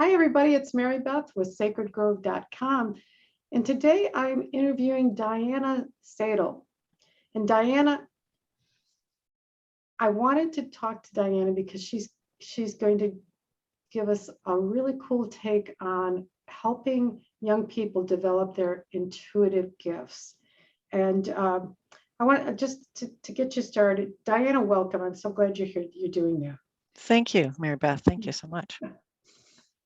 Hi, everybody. It's Mary Beth with sacredgrove.com. And today I'm interviewing Diana Seidl. And Diana, I wanted to talk to Diana because she's going to give us a really cool take on helping young people develop their intuitive gifts. And I want just to get you started. Diana, welcome. I'm so glad you're here. You're doing that. Thank you, Mary Beth. Thank you so much.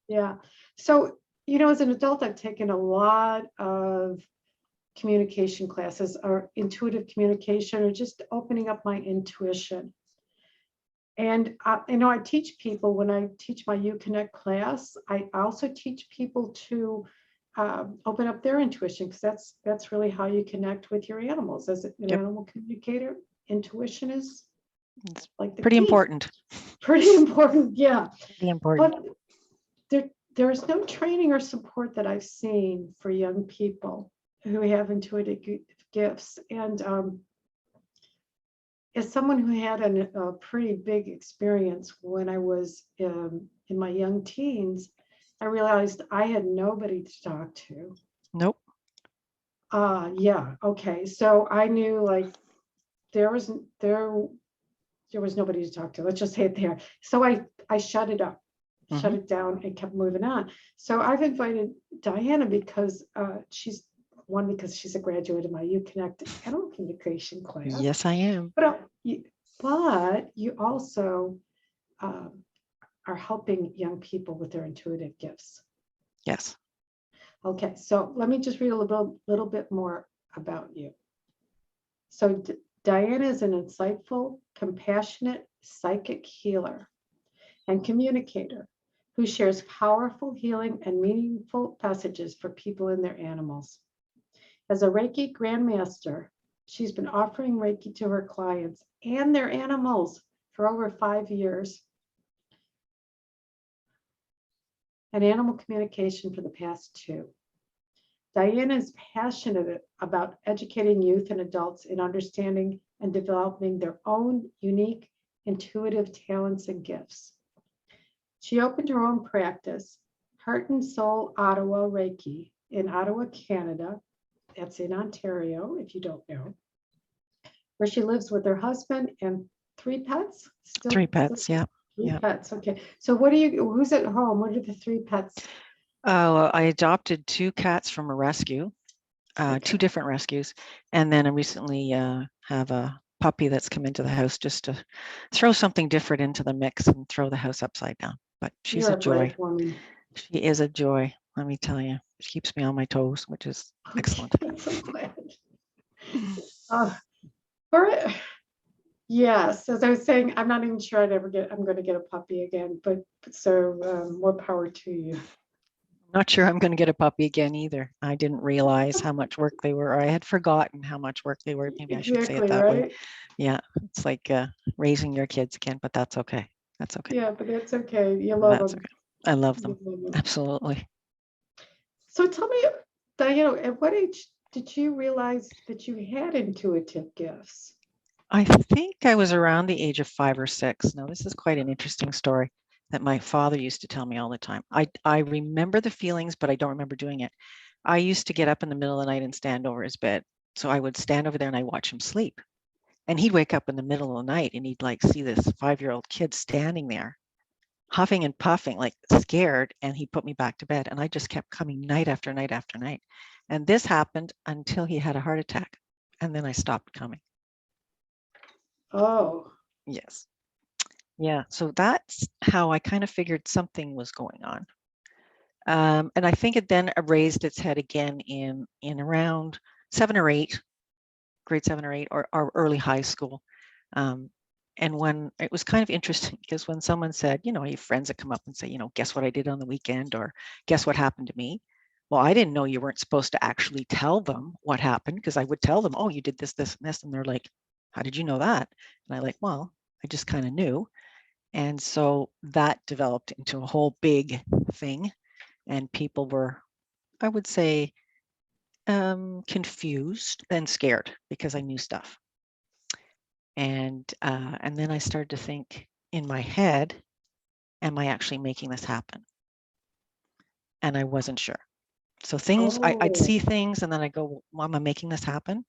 Yeah. So, as an adult, I've taken a lot of communication classes or intuitive communication or just opening up my intuition. And, I teach people when I teach my UConnect class, I also teach people to open up their intuition because that's really how you connect with your animals. As an animal communicator, intuition is it's like the pretty key. important. Pretty important, yeah. Pretty important. But there is no training or support that I've seen for young people who have intuitive gifts. And as someone who had a pretty big experience when I was in my young teens, I realized I had nobody to talk to. Nope. Yeah. Okay. So I knew like there was nobody to talk to. Let's just say it there. So I shut it up. Shut it down and kept moving on. So I've invited Diana because she's a graduate of my UConnect animal communication class. Yes, I am. But you also are helping young people with their intuitive gifts. Yes. Okay, so let me just read a little bit more about you. So Diana is an insightful, compassionate psychic healer and communicator who shares powerful healing and meaningful messages for people and their animals. As a Reiki Grandmaster, she's been offering Reiki to her clients and their animals for over 5 years, and animal communication for the past 2. Diana is passionate about educating youth and adults in understanding and developing their own unique intuitive talents and gifts. She opened her own practice, Heart and Soul Ottawa Reiki, in Ottawa, Canada. That's in Ontario, if you don't know, where she lives with her husband and 3 pets. 3 pets, yeah. 3 pets. Okay. So who's at home? What are the 3 pets? I adopted 2 cats from a rescue, 2 different rescues, and then I recently have a puppy that's come into the house just to throw something different into the mix and throw the house upside down. But she's a joy. She is a joy, let me tell you. She keeps me on my toes, which is excellent. I'm so glad. Yes, as I was saying, I'm not even sure I'm going to get a puppy again, but so more power to you. I'm not sure I'm going to get a puppy again either. I didn't realize how much work they were, or I had forgotten how much work they were. Maybe I should say it that way. Yeah, it's like raising your kids again, but that's okay. That's okay. Yeah, but that's okay. You love them. Okay. I love them. Absolutely. So tell me, Diana, at what age did you realize that you had intuitive gifts? I think I was around the age of 5 or 6. Now, this is quite an interesting story that my father used to tell me all the time. I remember the feelings, but I don't remember doing it. I used to get up in the middle of the night and stand over his bed. So I would stand over there and I watch him sleep. And he'd wake up in the middle of the night and he'd like see this 5-year-old kid standing there, huffing and puffing, like scared. And he put me back to bed. And I just kept coming night after night after night. And this happened until he had a heart attack. And then I stopped coming. Oh. Yes. Yeah. So that's how I kind of figured something was going on. And I think it then raised its head again in around 7 or 8, grade 7 or 8, or early high school. And when it was kind of interesting because when someone said, you have friends that come up and say, guess what I did on the weekend, or guess what happened to me. Well, I didn't know you weren't supposed to actually tell them what happened, because I would tell them, oh, you did this, this, and this. And they're like, how did you know that? And I like, well, I just kind of knew. And so that developed into a whole big thing. And people were, I would say, confused and scared because I knew stuff. And then I started to think in my head, am I actually making this happen? and I wasn't sure. So things, I'd Oh, see things and then I go, well, am I making this happen?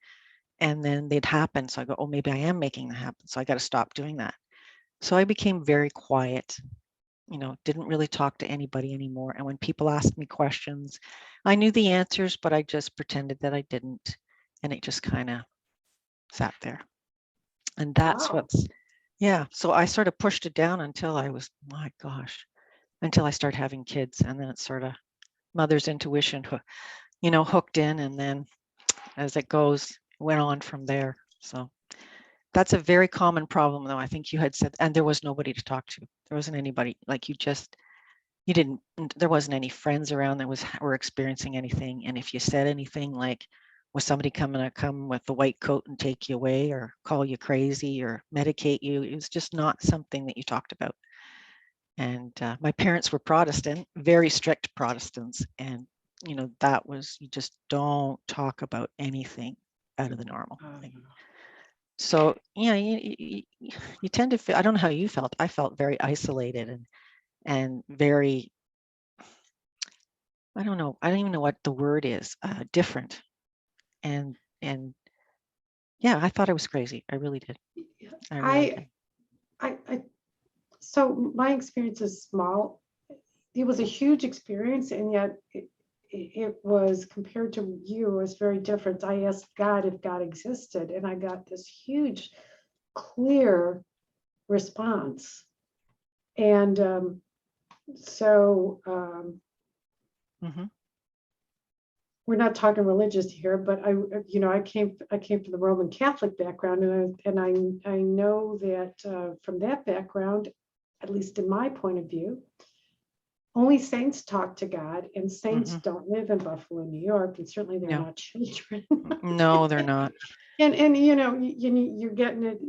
And then they'd happen. So I go, oh, maybe I am making that happen. So I got to stop doing that. So I became very quiet, didn't really talk to anybody anymore. And when people asked me questions, I knew the answers, but I just pretended that I didn't. And it just kind of sat there. And that's wow. what's, yeah. So I sort of pushed it down until I was, my gosh, until I started having kids. And then it's sort of mother's intuition, hooked in. And then as it goes, went on from there. So that's a very common problem, though. I think you had said, and there was nobody to talk to. There wasn't anybody, like there wasn't any friends around that were experiencing anything. And if you said anything like, was somebody to come with the white coat and take you away or call you crazy or medicate you? It was just not something that you talked about. And my parents were Protestant, very strict Protestants. And, that was, you just don't talk about anything out of the normal. So, yeah, you tend to feel, I don't know how you felt. I felt very isolated and very, I don't know, I don't even know what the word is, different. And yeah, I thought I was crazy. I really did. I really did. I so my experience is small. It was a huge experience, and yet it was, compared to you, it was very different. I asked God if God existed, and I got this huge, clear response. And so Mhm. we're not talking religious here, but I came from the Roman Catholic background, and I know that from that background, at least in my point of view, only saints talk to God, and saints Mhm. don't live in Buffalo, New York, and certainly they're No, not children. no, they're not. And you're getting it.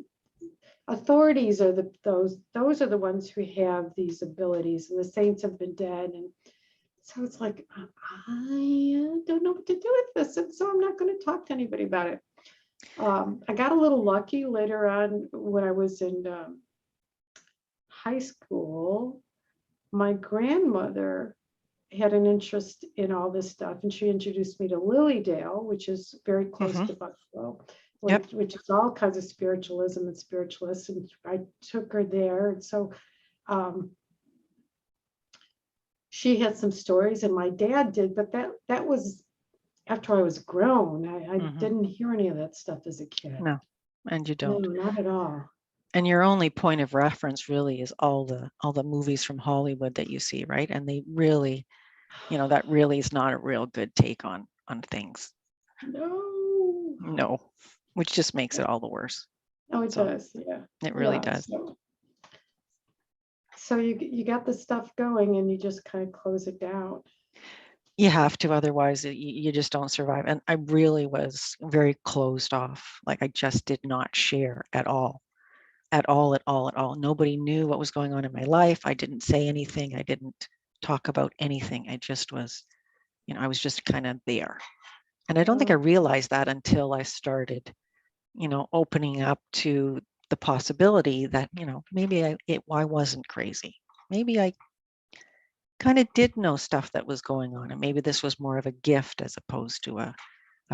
Authorities are those are the ones who have these abilities, and the saints have been dead. And so it's like, I don't know what to do with this, and so I'm not going to talk to anybody about it. I got a little lucky later on when I was in high school. My grandmother had an interest in all this stuff, and she introduced me to Lilydale, which is very close Mhm. to Buffalo, Yep. which is all kinds of spiritualism and spiritualists. And I took her there, and so um, she had some stories, and my dad did, but that was after I was grown. I Mhm. didn't hear any of that stuff as a kid. No, and you No, don't. not at all. And your only point of reference really is all the movies from Hollywood that you see, right? And they really, that really is not a real good take on things. No. No, which just makes it all the worse. Oh, it So does. Yeah. it really Yeah. does. So you got the stuff going, and you just kind of close it down. You have to, otherwise you just don't survive. And I really was very closed off. Like I just did not share at all, at all, at all, at all. Nobody knew what was going on in my life. I didn't say anything. I didn't talk about anything. I just was, I was just kind of there. And I don't think I realized that until I started, opening up to the possibility that, maybe I wasn't crazy. Maybe I kind of did know stuff that was going on, and maybe this was more of a gift as opposed to a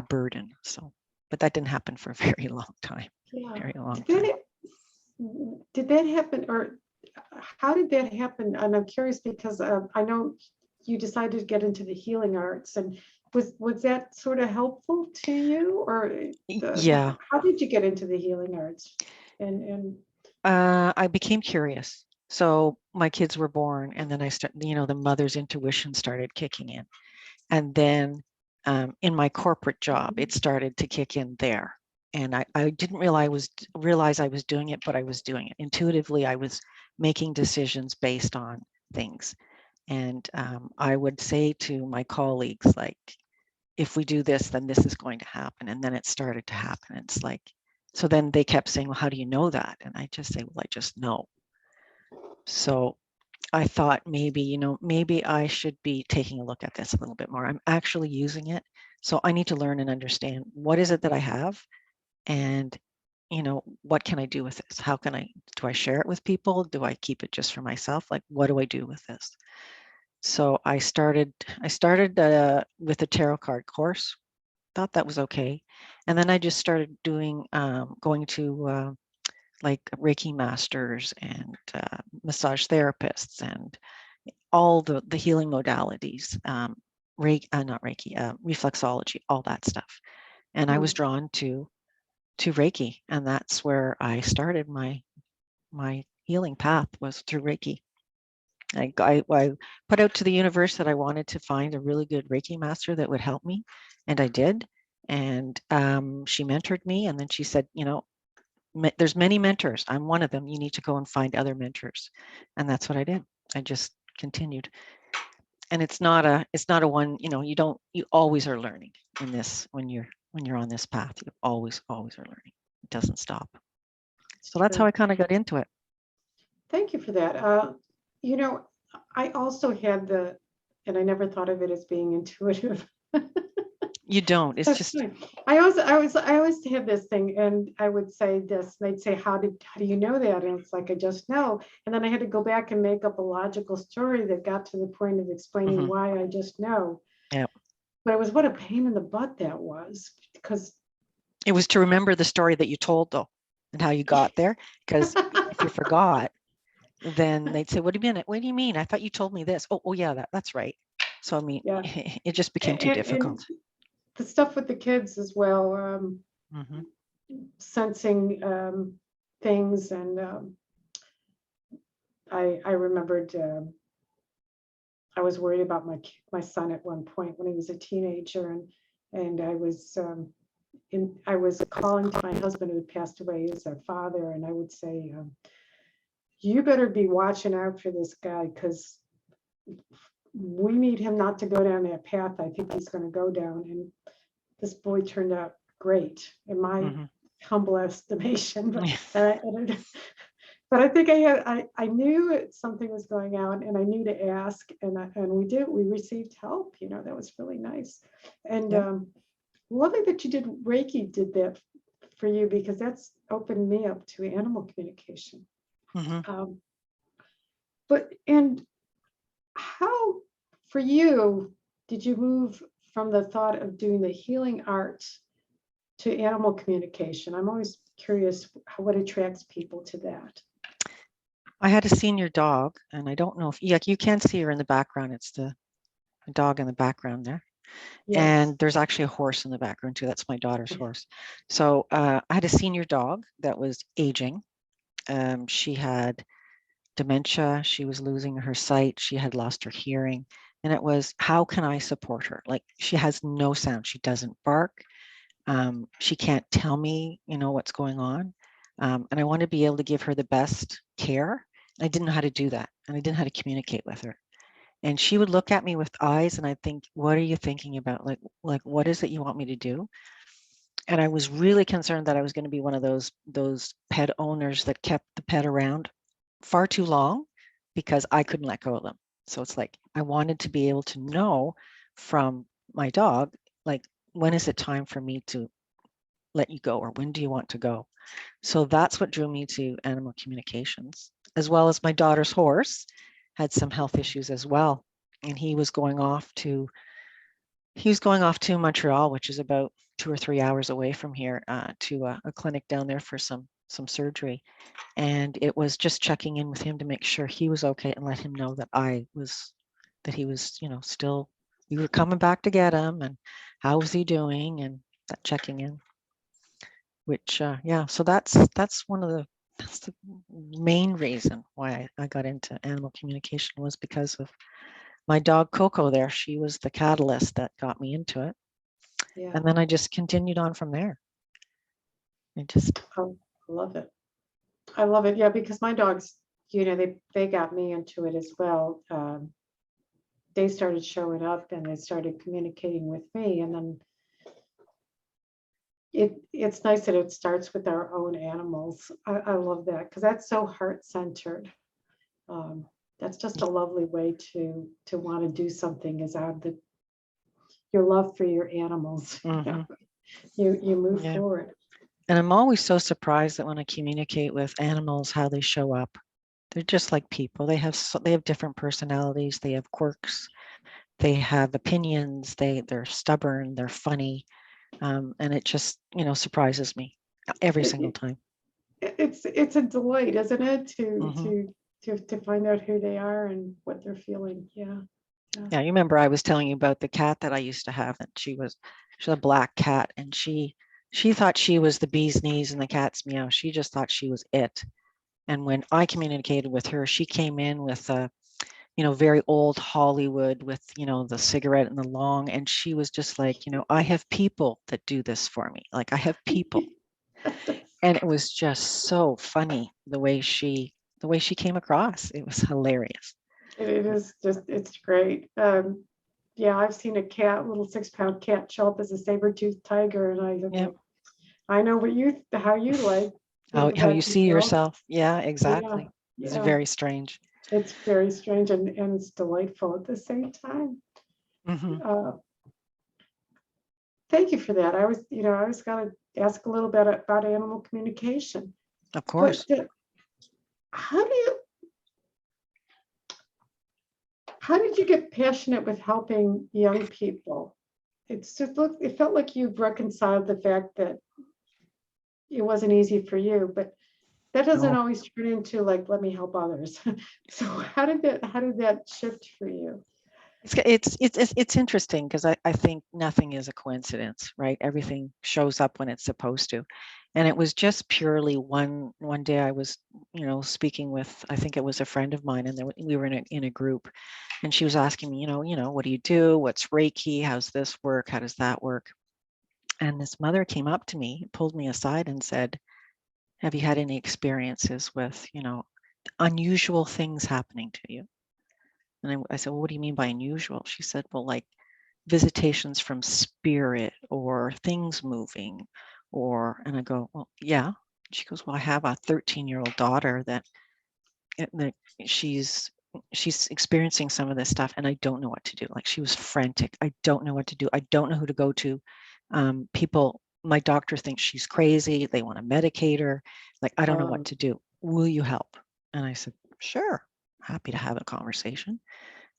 burden. So, but that didn't happen for a very long time, Yeah. very long Did time. did that happen, or how did that happen? And I'm curious because I know you decided to get into the healing arts, and was that sort of helpful to you, or Yeah, how did you get into the healing arts? And I became curious. So my kids were born, and then the mother's intuition started kicking in. And then in my corporate job, it started to kick in there. And I didn't realize I was doing it, but I was doing it. Intuitively, I was making decisions based on things. And I would say to my colleagues, like, if we do this, then this is going to happen. And then it started to happen. It's like, so then they kept saying, well, how do you know that? And I just say, well, I just know. So I thought maybe I should be taking a look at this a little bit more. I'm actually using it. So I need to learn and understand, what is it that I have, and what can I do with this? Do I share it with people? Do I keep it just for myself? Like, what do I do with this? So I started with a tarot card course. Thought that was okay. And then I just started doing, going to like Reiki masters and massage therapists and all the healing modalities, Reiki, not Reiki, reflexology, all that stuff. And I was drawn to Reiki, and that's where I started my healing path, was through Reiki. I put out to the universe that I wanted to find a really good Reiki master that would help me, and I did. And she mentored me, and then she said, you know, there's many mentors. I'm one of them. You need to go and find other mentors, and that's what I did. I just continued. And it's not a one. You know, you always are learning in this when you're on this path. You always are learning. It doesn't stop. So that's how I kind of got into it. Thank you for that. You know, I also had and I never thought of it as being intuitive. You don't. It's just. I always have this thing, and I would say this. And they'd say, "How do you know that?" And it's like, I just know. And then I had to go back and make up a logical story that got to the point of explaining why I just know. Yeah. But it was what a pain in the butt that was, because it was to remember the story that you told, though, and how you got there. Because if you forgot, then they'd say, "What do you mean? What do you mean? I thought you told me this." Oh yeah, that's right. So I mean, yeah, it just became too difficult. And the stuff with the kids as well, sensing things, and I remembered I was worried about my son at one point when he was a teenager, and I was calling to my husband who had passed away as our father, and I would say, "You better be watching out for this guy, because we need him not to go down that path I think he's going to go down." And this boy turned out great in my humble estimation. But I think I knew something was going on, and I knew to ask, and we received help. You know, that was really nice. And lovely that you did Reiki, did that for you, because that's opened me up to animal communication. And how, for you, did you move from the thought of doing the healing arts to animal communication? I'm always curious what attracts people to that. I had a senior dog, and I don't know if you can see her in the background. It's the dog in the background there. Yes. And there's actually a horse in the background too. That's my daughter's horse. So I had a senior dog that was aging. She had dementia. She was losing her sight. She had lost her hearing. And it was, how can I support her? Like, she has no sound. She doesn't bark. She can't tell me, what's going on. And I want to be able to give her the best care. I didn't know how to do that. And I didn't know how to communicate with her. And she would look at me with eyes, and I'd think, what are you thinking about? Like, what is it you want me to do? And I was really concerned that I was going to be one of those pet owners that kept the pet around far too long because I couldn't let go of them. So it's like, I wanted to be able to know from my dog, like, when is it time for me to let you go, or when do you want to go? So that's what drew me to animal communications, as well as my daughter's horse had some health issues as well. And he was going off to Montreal, which is about 2 or 3 hours away from here, to a clinic down there for some surgery. And it was just checking in with him to make sure he was okay and let him know that he was, still, we were coming back to get him, and how was he doing, and that checking in, which, so that's the main reason why I got into animal communication, was because of my dog Coco there. She was the catalyst that got me into it. Yeah. And then I just continued on from there. I love it. I love it. Yeah, because my dogs, they got me into it as well. They started showing up, and they started communicating with me. And then it's nice that it starts with our own animals. I love that, because that's so heart-centered. That's just a lovely way to want to do something, is out of your love for your animals. You move forward. And I'm always so surprised that when I communicate with animals, how they show up. They're just like people. They have different personalities. They have quirks. They have opinions. They're stubborn. They're funny, and it just surprises me every single It, time. it's a delight, isn't it, Hmm. to find out who they are and what they're feeling. Yeah. Yeah. Yeah, you remember I was telling you about the cat that I used to have, and she's a black cat, and she thought she was the bee's knees and the cat's meow. She just thought she was it. And when I communicated with her, she came in with a very old Hollywood with the cigarette and the long, and she was just like, I have people that do this for me. Like I have people, and it was just so funny the way she came across. It was hilarious. It is just, it's great. Yeah, I've seen a cat, little 6-pound cat, show up as a saber-toothed tiger, and I Yeah. thought, I know how you like How you that see yourself. yourself. Yeah, Yeah, exactly. It's yeah. very strange. It's very strange, and it's delightful at the same time. Hmm. Uh, Thank you for that. I was going to ask a little bit about animal communication, Of but course. how do you, how did you get passionate with helping young people? It felt like you've reconciled the fact that it wasn't easy for you, but that doesn't No. always turn into like, let me help others. So how did that shift for you? It's interesting because I think nothing is a coincidence, right? Everything shows up when it's supposed to. And it was just purely one day I was, speaking with, I think it was a friend of mine, and we were in a group, and she was asking me, what do you do? What's Reiki? How's this work? How does that work? And this mother came up to me, pulled me aside and said, have you had any experiences with, unusual things happening to you? And I said, well, what do you mean by unusual? She said, well, like visitations from spirit or things moving, and I go, well, yeah. She goes, well, I have a 13-year-old daughter that she's she's experiencing some of this stuff, and I don't know what to do. Like she was frantic. I don't know what to do. I don't know who to go to. People, my doctor thinks she's crazy. They want to medicate her. Like, I don't know what Um, to do. Will you help? And I said, sure, happy to have a conversation.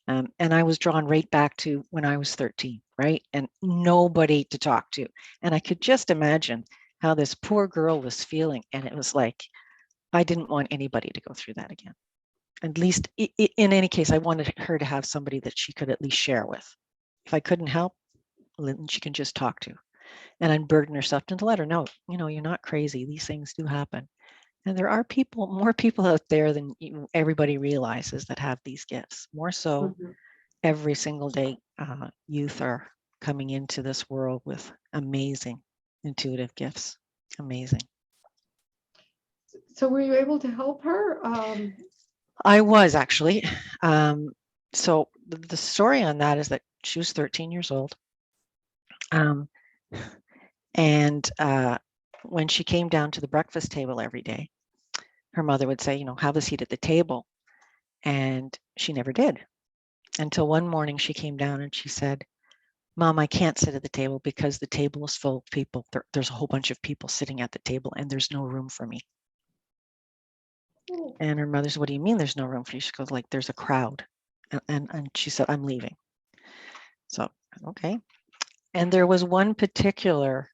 And I was drawn right back to when I was 13, right? And nobody to talk to. And I could just imagine how this poor girl was feeling. And it was like, I didn't want anybody to go through that again. At least in any case, I wanted her to have somebody that she could at least share with. If I couldn't help, then she can just talk to and unburden herself, and to let her know, you're not crazy. These things do happen. And there are more people out there than everybody realizes that have these gifts. More so mhm. every single day, youth are coming into this world with amazing intuitive gifts. Amazing. So were you able to help her? I was actually. Um, so the story on that is that she was 13 years old. Um, and when she came down to the breakfast table every day, her mother would say, have a seat at the table. And she never did until one morning she came down and she said, Mom, I can't sit at the table because the table is full of people. There's a whole bunch of people sitting at the table and there's no room for me. Oh, And her mother said, what do you mean there's no room for you? She goes, like, there's a crowd. And she said, I'm leaving. So, okay. And there was one particular,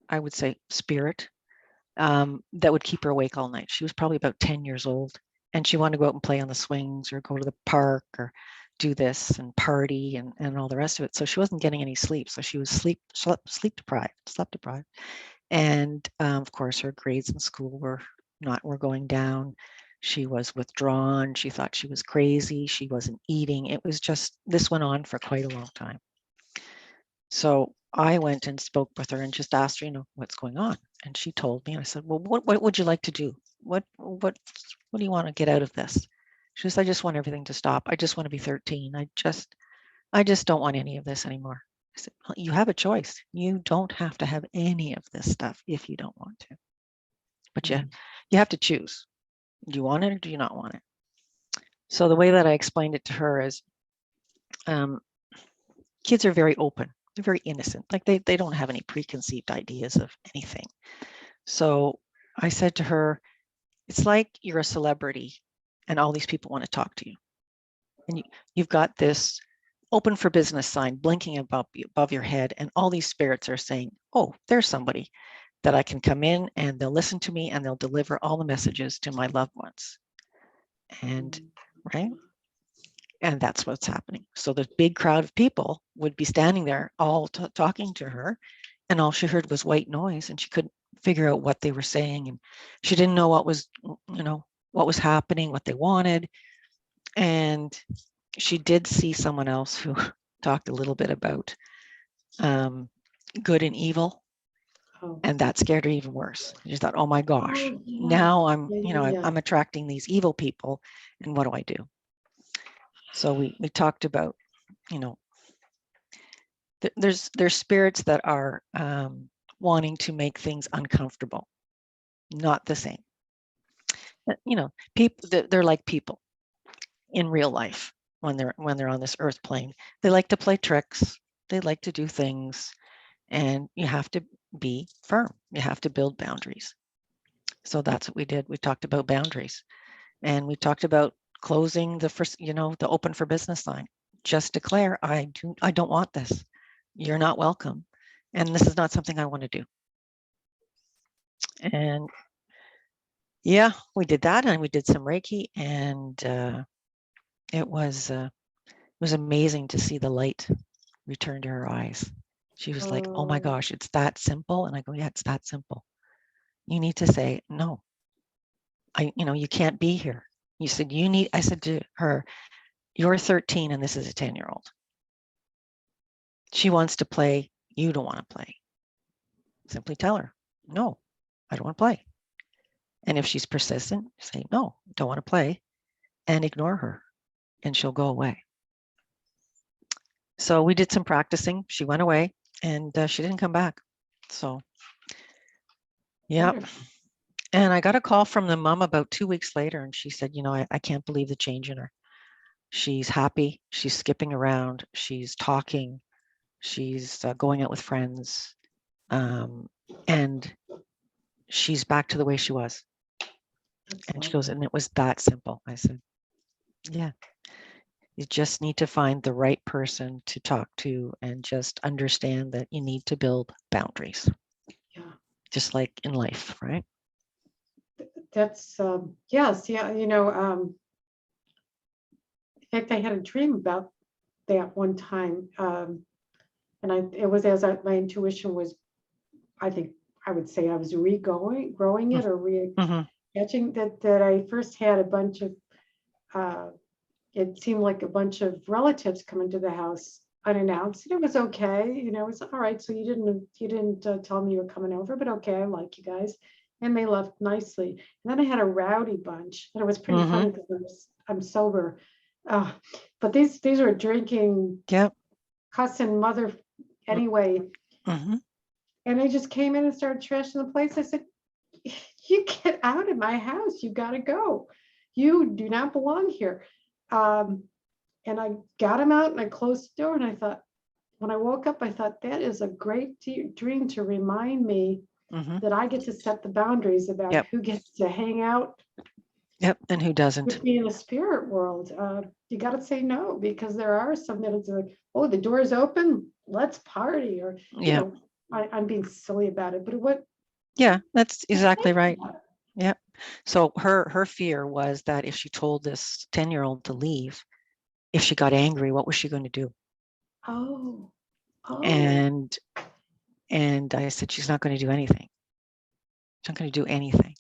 I would say, spirit that would keep her awake all night. She was probably about 10 years old, and she wanted to go out and play on the swings or go to the park or do this and party and all the rest of it. So she wasn't getting any sleep. So she was sleep deprived. And of course, her grades in school were going down. She was withdrawn. She thought she was crazy. She wasn't eating. It was just, this went on for quite a long time. So I went and spoke with her and just asked her, what's going on? And she told me, and I said, well, what would you like to do? What do you want to get out of this? She says, I just want everything to stop. I just want to be 13. I just don't want any of this anymore. I said, well, you have a choice. You don't have to have any of this stuff if you don't want to. But you have to choose. Do you want it or do you not want it? So the way that I explained it to her is um, kids are very open. They're very innocent. Like they don't have any preconceived ideas of anything. So I said to her, it's like you're a celebrity and all these people want to talk to you. And you've got this open for business sign blinking above your head, and all these spirits are saying, oh, there's somebody that I can come in and they'll listen to me and they'll deliver all the messages to my loved ones. And right. And that's what's happening. So the big crowd of people would be standing there all talking to her, and all she heard was white noise, and she couldn't figure out what they were saying, and she didn't know what was, what was happening, what they wanted. And she did see someone else who talked a little bit about good and evil. Oh. And that scared her even worse. She thought, oh my gosh, Oh, yeah. now I'm, Yeah. I'm attracting these evil people, and what do I do? So we talked about, there's spirits that are wanting to make things uncomfortable, not the same. People, they're like people in real life when they're on this earth plane. They like to play tricks. They like to do things, and you have to be firm. You have to build boundaries. So that's what we did. We talked about boundaries, and we talked about closing the first, the open for business sign. Just declare, I don't want this. You're not welcome. And this is not something I want to do. And yeah, we did that, and we did some Reiki, and it was amazing to see the light return to her eyes. She was like, oh my gosh, it's that simple. And I go, yeah, it's that simple. You need to say, no, you can't be here. You said, I said to her, you're 13 and this is a 10-year-old. She wants to play. You don't want to play. Simply tell her, no, I don't want to play. And if she's persistent, say, no, don't want to play, and ignore her, and she'll go away. So we did some practicing. She went away, and she didn't come back. So, yeah. And I got a call from the mom about 2 weeks later, and she said, I can't believe the change in her. She's happy. She's skipping around. She's talking. She's going out with friends. And she's back to the way she was. And she goes, and it was that simple. I said, yeah. You just need to find the right person to talk to, and just understand that you need to build boundaries. Yeah. Just like in life, right? That's, yes. Yeah. In fact, I had a dream about that one time. And it was my intuition was, I think I would say I was growing it, or catching that I first had a bunch of, it seemed like a bunch of relatives coming to the house unannounced, and it was okay. It was all right. So you didn't tell me you were coming over, but okay, I like you guys. And they left nicely. And then I had a rowdy bunch, and it was pretty funny because I'm sober. But these were drinking, cussing mother anyway. And they just came in and started trashing the place. I said, you get out of my house. You got to go. You do not belong here. And I got him out, and I closed the door, and I thought, when I woke up, I thought, that is a great dream to remind me that I get to set the boundaries about who gets to hang out. And who doesn't. With me in the spirit world. You got to say no, because there are some that it's like, oh, the door's open, let's party. Or, I'm being silly about it, but what? Yeah, that's exactly right. Yeah. So her fear was that if she told this 10-year-old to leave, if she got angry, what was she going to do? Oh. And I said, she's not going to do anything. She's not going to do anything.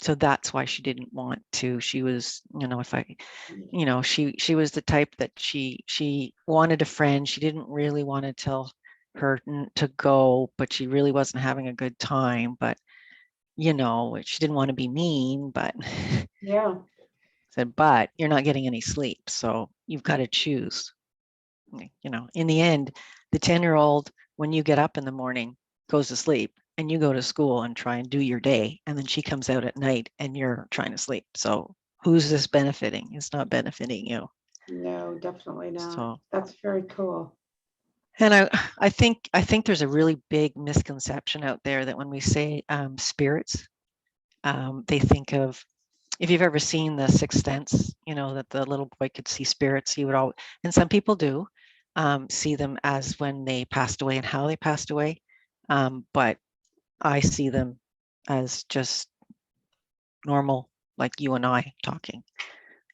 So that's why she didn't want to. She was, she was the type that she wanted a friend. She didn't really want to tell her to go, but she really wasn't having a good time. But, she didn't want to be mean, but said, but you're not getting any sleep. So you've got to choose. In the end, the 10-year-old, when you get up in the morning, goes to sleep, and you go to school and try and do your day. And then she comes out at night and you're trying to sleep. So who's this benefiting? It's not benefiting you. No, definitely not. So that's very cool. And I think there's a really big misconception out there that when we say spirits, they think of if you've ever seen The Sixth Sense, you know, that the little boy could see spirits, he would all, and some people do see them as when they passed away and how they passed away. But I see them as just normal, like you and I talking.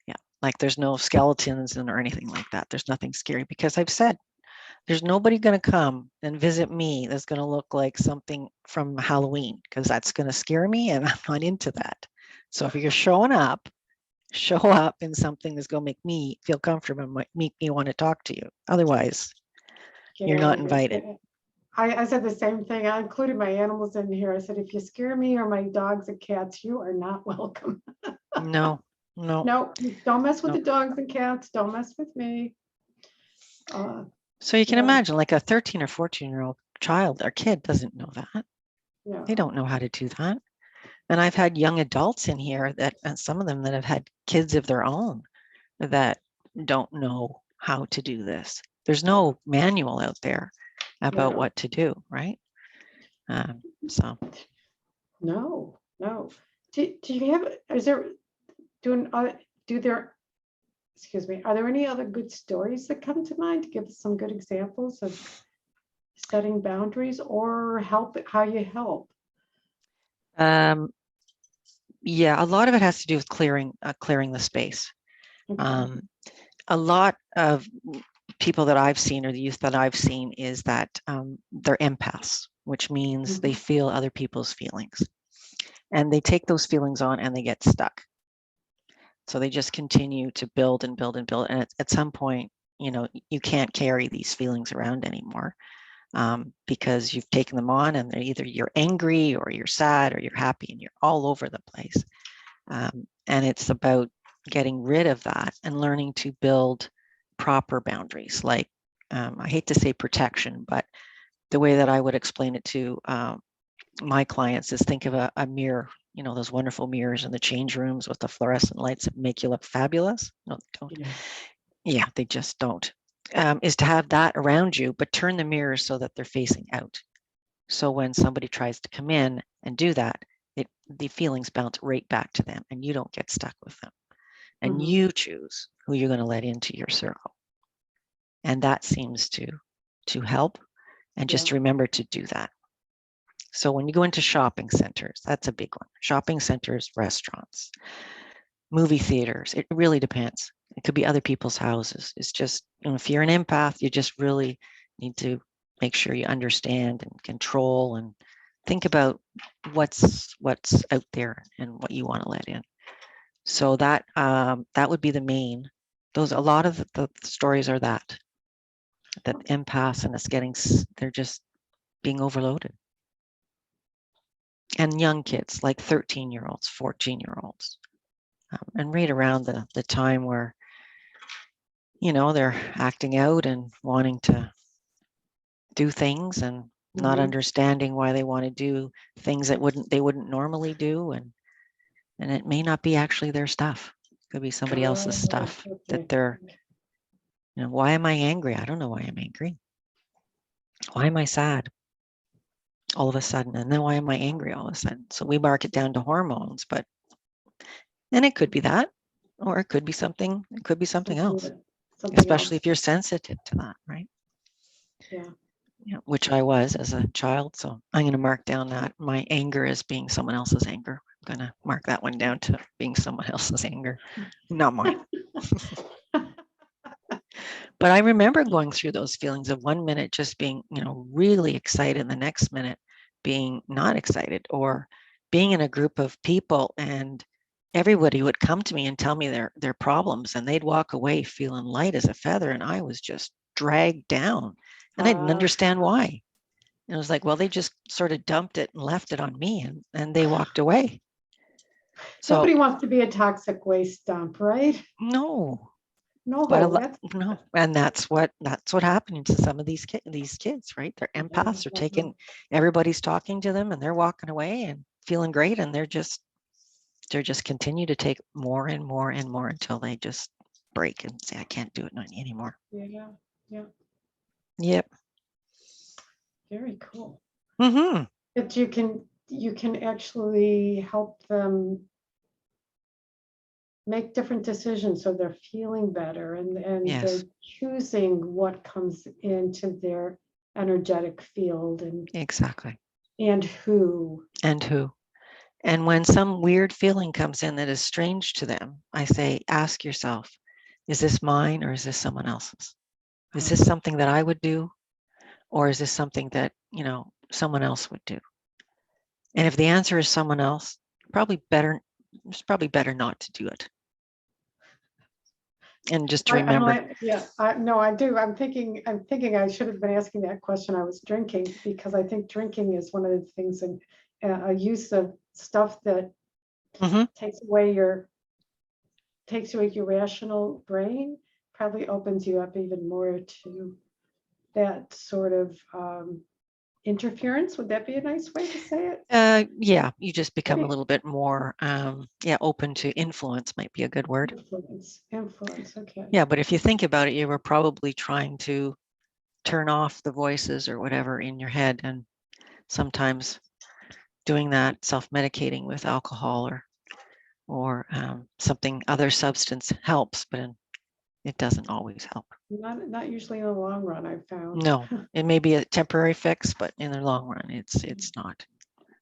Yeah, like there's no skeletons or anything like that. There's nothing scary because I've said there's nobody going to come and visit me that's going to look like something from Halloween because that's going to scare me and I'm not into that. So if you're showing up, show up in something that's going to make me feel comfortable and make me want to talk to you. Otherwise, you're not invited. I said the same thing. I included my animals in here. I said, if you scare me or my dogs and cats, you are not welcome. No, no, No, don't mess with no. the dogs and cats. Don't mess with me. So you can Yeah. imagine like a 13 or 14-year-old child or kid doesn't know that. Yeah. They don't know how to do that. And I've had young adults in here that, and some of them that have had kids of their own that don't know how to do this. There's no manual out there about Yeah. what to do, right? So No. Do you have, is there, excuse me, are there any other good stories that come to mind to give us some good examples of setting boundaries or how you help? yeah, a lot of it has to do with clearing the space. Okay. A lot of people that I've seen or the youth that I've seen is that they're empaths, which means they feel other people's feelings and they take those feelings on and they get stuck. So they just continue to build and build and build. And at some point, you know, you can't carry these feelings around anymore because you've taken them on and they're either you're angry or you're sad or you're happy and you're all over the place. And it's about getting rid of that and learning to build proper boundaries. Like, I hate to say protection, but the way that I would explain it to my clients is think of a mirror, you know, those wonderful mirrors in the change rooms with the fluorescent lights that make you look fabulous. No, they don't. Yeah, they just don't. Is to have that around you, but turn the mirrors so that they're facing out. So when somebody tries to come in and do that, the feelings bounce right back to them and you don't get stuck with them. And you choose who you're going to let into your circle. And that seems to help. And just remember to do that. So when you go into shopping centers, that's a big one. Shopping centers, restaurants, movie theaters, it really depends. It could be other people's houses. It's just, you know, if you're an empath, you just really need to make sure you understand and control and think about what's out there and what you want to let in. So that would be the main. Those, a lot of the stories are that empaths and it's getting, they're just being overloaded. And young kids like 13-year-olds, 14-year-olds, and right around the time where, you know, they're acting out and wanting to do things and not understanding why they want to do things that they wouldn't normally do, and it may not be actually their stuff. It could be somebody else's stuff that they're, you know, why am I angry? I don't know why I'm angry. Why am I sad all of a sudden? And then why am I angry all of a sudden? So we mark it down to hormones, but then it could be that, or it could be something, else, especially if you're sensitive to that, right? Yeah, which I was as a child. So I'm going to mark down that my anger is being someone else's anger. I'm going to mark that one down to being someone else's anger, not mine. But I remember going through those feelings of 1 minute just being, you know, really excited, and the next minute being not excited, or being in a group of people and everybody would come to me and tell me their problems, and they'd walk away feeling light as a feather, and I was just dragged down, and I didn't understand why. And it was like, well, they just sort of dumped it and left it on me, and they walked away. So nobody wants to be a toxic waste dump, right? No, No, but no, and that's what happening to some of these kids, right? They're empaths. They're taking, everybody's talking to them, and they're walking away and feeling great, and they're just continue to take more and more and more until they just break and say, I can't do it anymore. Yeah. Yep. Very cool. Mm-hmm. But you can actually help them make different decisions so they're feeling better and Yes, they're choosing what comes into their energetic field exactly. and who. And who. And when some weird feeling comes in that is strange to them, I say, ask yourself, is this mine or is this someone else's? Is this something that I would do? Or is this something that, someone else would do? And if the answer is someone else, it's probably better not to do it. And just to remember. No, I do. I'm thinking I should have been asking that question. I was drinking because I think drinking is one of the things and a use of stuff that Mhm. takes away your rational brain, probably opens you up even more to that sort of interference. Would that be a nice way to say it? Yeah, you just become a Maybe little bit more, open to influence might be a good word. influence. Okay. Yeah, but if you think about it, you were probably trying to turn off the voices or whatever in your head, and sometimes doing that, self-medicating with alcohol or something other substance helps, but it doesn't always help. Not usually in the long run, I've found. No, it may be a temporary fix, but in the long run, it's not.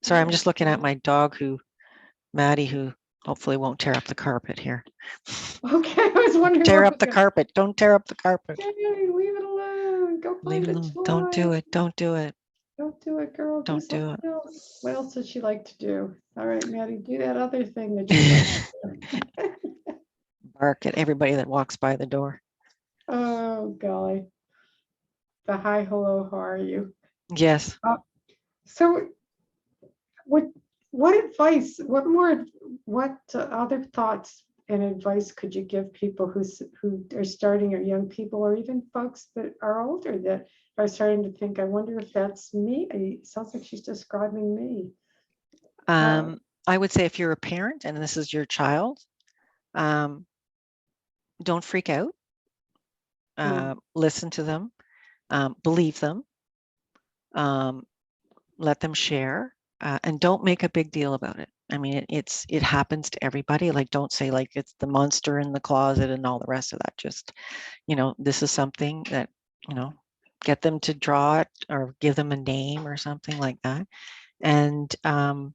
Sorry, I'm just looking at my dog, Maddie, who hopefully won't tear up the carpet here. Okay, I was wondering Tear what up the carpet. Don't tear up the carpet. Hey, leave it alone. Go Leave find it a alone. Don't toy. do it. Don't do it. Don't do it, girl. Do Don't do something else. What else does she like to do? All right, Maddie, do that other thing that you like it. to do. Bark at everybody that walks by the door. Oh, golly. The hi, hello, how are you? Yes. So what advice, what other thoughts and advice could you give people who are starting, or young people, or even folks that are older that are starting to think, I wonder if that's me? It sounds like she's describing me. I would say if you're a parent and this is your child, don't freak out. Listen to them, believe them, let them share, and don't make a big deal about it. I mean, it happens to everybody. Like, don't say like it's the monster in the closet and all the rest of that. Just, this is something that, get them to draw it or give them a name or something like that. And the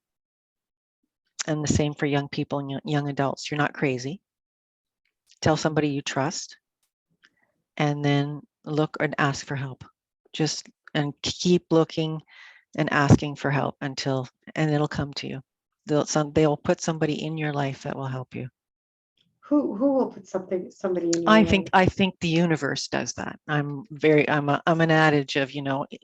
same for young people and young adults. You're not crazy. Tell somebody you trust, and then look and ask for help. Just and keep looking and asking for help and it'll come to you. They'll put somebody in your life that will help you. Who will put somebody in your I life? think the universe does that. I'm an adage of,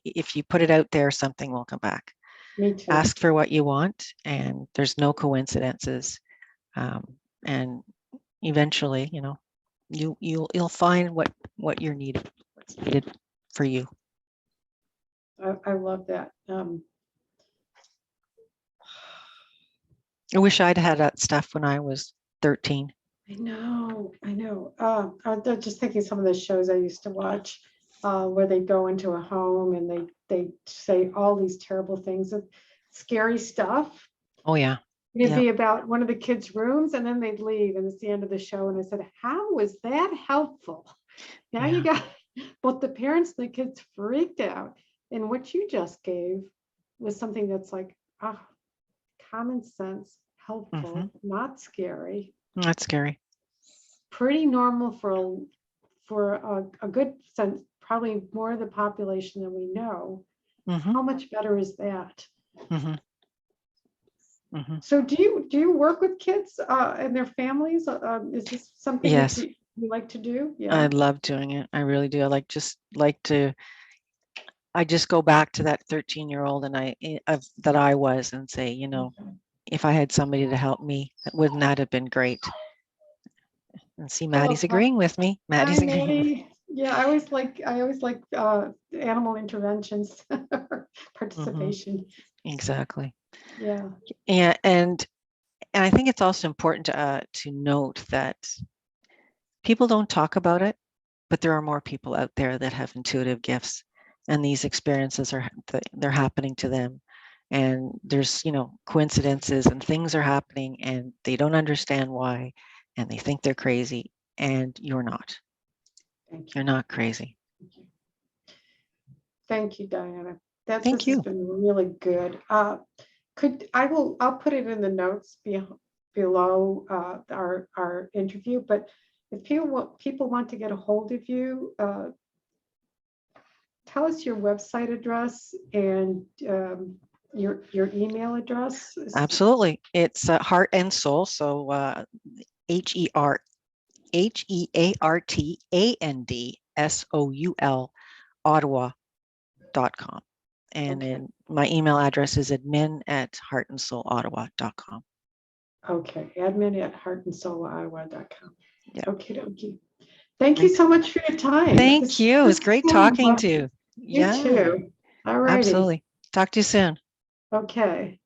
if you put it out there, something will come back. Me too. Ask for what you want, and there's no coincidences. And eventually, you'll find what you're needed, what's needed for you. I love that. I wish I'd had that stuff when I was 13. I know. I'm just thinking some of the shows I used to watch, where they go into a home and they say all these terrible things, of scary stuff. Oh yeah. It'd Yeah. be about one of the kids' rooms, and then they'd leave, and it's the end of the show. And I said, "How was that helpful?" Now you got both the parents and the kids freaked out. And what you just gave was something that's like, common sense, helpful, not scary. That's scary. Pretty normal for a good sense, probably more of the population than we know. How much better is that? So do you work with kids and their families? Is this something Yes. that you like to do? Yeah. I love doing it. I really do. I just go back to that 13-year-old that I was and say, if I had somebody to help me, wouldn't that have been great? And see, Maddie's agreeing with me. Maddie's agreeing. Maddie. Yeah, I always like animal interventions participation. Exactly. Yeah. Yeah, and I think it's also important to note that people don't talk about it, but there are more people out there that have intuitive gifts, and these experiences they're happening to them, and there's coincidences and things are happening and they don't understand why, and they think they're crazy, and you're not. Thank You're you. not crazy. Thank you. Thank you, Diana. This Thank has you. been really good. I'll put it in the notes below our interview, but if people want to get a hold of you, tell us your website address and your email address. Absolutely. It's Heart and Soul. So HEARTANDSOUL Ottawa.com. And Okay. then my email address is admin@heartandsoulottawa.com. Okay, admin@heartandsoulottawa.com. Yeah. Okay. Thank you so much for your time. Thank you. It was great talking to you. You Yeah, too. All righty. absolutely. Talk to you soon. Okay.